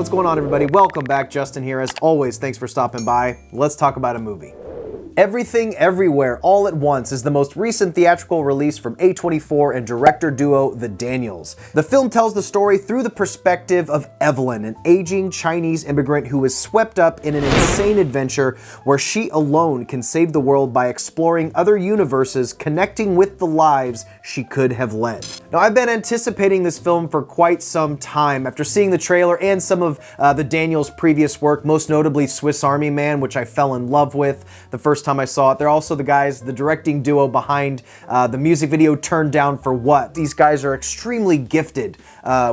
What's going on, everybody? Welcome back. Justin here. As always, thanks for stopping by. Let's talk about a movie. Everything Everywhere All at Once is the most recent theatrical release from A24 and director duo The Daniels. The film tells the story through the perspective of Evelyn, an aging Chinese immigrant who is swept up in an insane adventure where she alone can save the world by exploring other universes, connecting with the lives she could have led. Now, I've been anticipating this film for quite some time after seeing the trailer and some of The Daniels' previous work, most notably Swiss Army Man, which I fell in love with the first time I saw it. They're also the guys, the directing duo behind the music video Turned Down for What. These guys are extremely gifted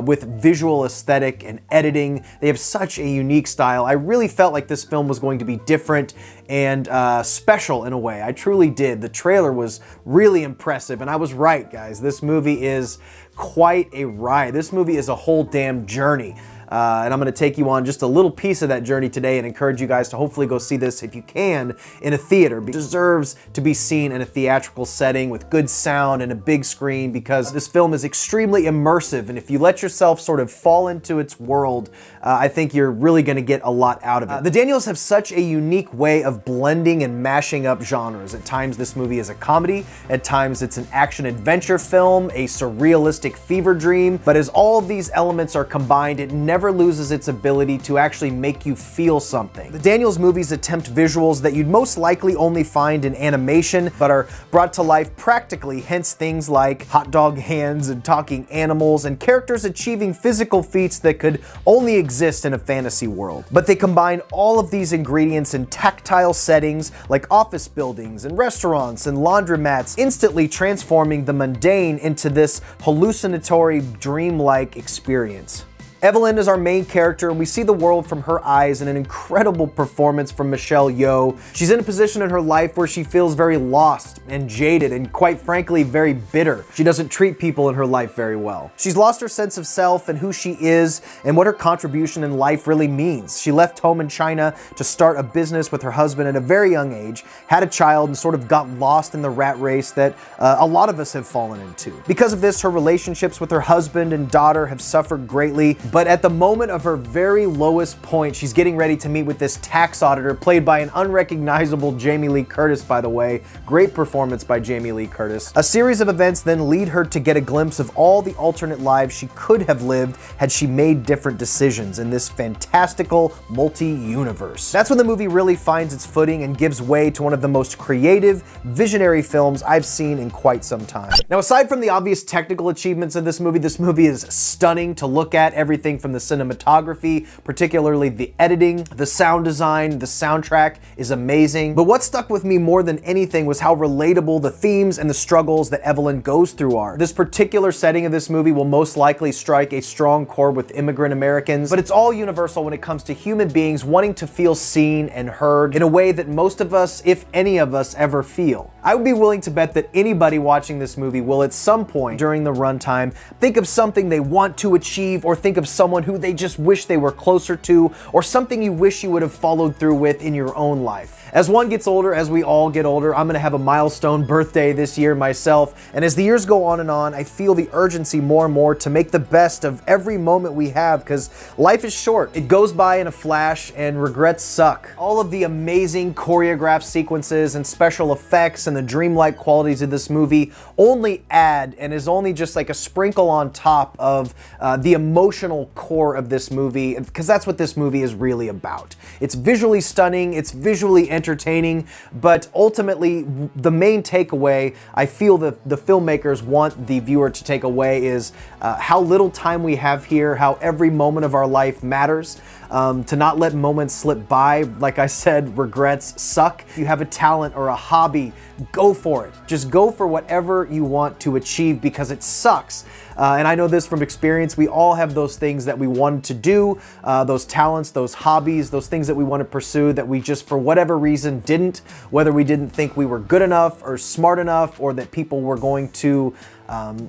with visual aesthetic and editing. They have such a unique style. I really felt like this film was going to be different and special in a way. I truly did. The trailer was really impressive, and I was right, guys. This movie is quite a ride. This movie is a whole damn journey. And I'm going to take you on just a little piece of that journey today and encourage you guys to hopefully go see this if you can in a theater. It deserves to be seen in a theatrical setting with good sound and a big screen because this film is extremely immersive, and if you let yourself sort of fall into its world, I think you're really going to get a lot out of it. The Daniels have such a unique way of blending and mashing up genres. At times this movie is a comedy, at times it's an action-adventure film, a surrealistic fever dream, but as all of these elements are combined, it never loses its ability to actually make you feel something. The Daniels movies attempt visuals that you'd most likely only find in animation, but are brought to life practically, hence things like hot dog hands and talking animals and characters achieving physical feats that could only exist in a fantasy world. But they combine all of these ingredients in tactile settings like office buildings and restaurants and laundromats, instantly transforming the mundane into this hallucinatory, dreamlike experience. Evelyn is our main character, and we see the world from her eyes in an incredible performance from Michelle Yeoh. She's in a position in her life where she feels very lost and jaded and, quite frankly, very bitter. She doesn't treat people in her life very well. She's lost her sense of self and who she is and what her contribution in life really means. She left home in China to start a business with her husband at a very young age, had a child, and sort of got lost in the rat race that a lot of us have fallen into. Because of this, her relationships with her husband and daughter have suffered greatly. But at the moment of her very lowest point, she's getting ready to meet with this tax auditor, played by an unrecognizable Jamie Lee Curtis, by the way. Great performance by Jamie Lee Curtis. A series of events then lead her to get a glimpse of all the alternate lives she could have lived had she made different decisions in this fantastical multi-universe. That's when the movie really finds its footing and gives way to one of the most creative, visionary films I've seen in quite some time. Now, aside from the obvious technical achievements of this movie is stunning to look at. Everything from the cinematography, particularly the editing, the sound design, the soundtrack is amazing. But what stuck with me more than anything was how relatable the themes and the struggles that Evelyn goes through are. This particular setting of this movie will most likely strike a strong chord with immigrant Americans, but it's all universal when it comes to human beings wanting to feel seen and heard in a way that most of us, if any of us, ever feel. I would be willing to bet that anybody watching this movie will at some point during the runtime think of something they want to achieve, or think of someone who they just wish they were closer to, or something you wish you would have followed through with in your own life. As one gets older, as we all get older, I'm gonna have a milestone birthday this year myself, and as the years go on and on, I feel the urgency more and more to make the best of every moment we have, because life is short. It goes by in a flash, and regrets suck. All of the amazing choreographed sequences and special effects and the dreamlike qualities of this movie only add and is only just like a sprinkle on top of the emotional core of this movie, because that's what this movie is really about. It's visually stunning, it's visually entertaining, but ultimately the main takeaway I feel that the filmmakers want the viewer to take away is how little time we have here, how every moment of our life matters, to not let moments slip by. Like I said, regrets suck. If you have a talent or a hobby, go for it. Just go for whatever you want to achieve, because it sucks. And I know this from experience. We all have those things that we wanted to do, those talents, those hobbies, those things that we want to pursue that we just, for whatever reason, didn't. Whether we didn't think we were good enough or smart enough, or that people were going to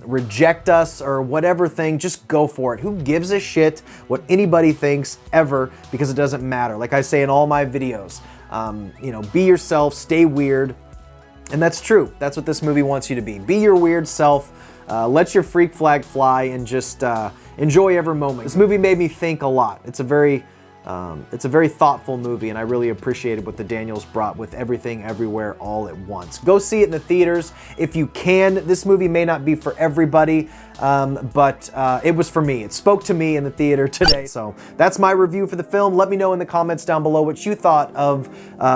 reject us or whatever thing, just go for it. Who gives a shit what anybody thinks ever, because it doesn't matter. Like I say in all my videos, you know, be yourself, stay weird. And that's true. That's what this movie wants you to be. Be your weird self. let your freak flag fly and just enjoy every moment. This movie made me think a lot. It's a very thoughtful movie, and I really appreciated what the Daniels brought with Everything Everywhere All at Once. Go see it in the theaters if you can. This movie may not be for everybody, but it was for me. It spoke to me in the theater today. So that's my review for the film. Let me know in the comments down below what you thought of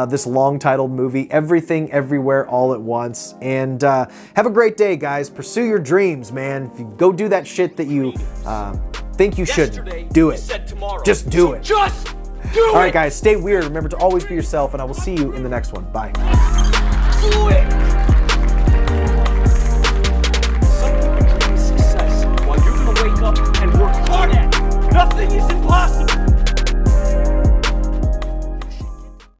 this long-titled movie, Everything Everywhere All at Once. And have a great day, guys. Pursue your dreams, man. If you go do that shit that you think you shouldn't, do it. Just do it. Just do it! All right, guys, stay weird. Remember to always be yourself, and I will see you in the next one. Bye. Do it! Some people dream of success while you're gonna wake up and work hard at it. Nothing is impossible.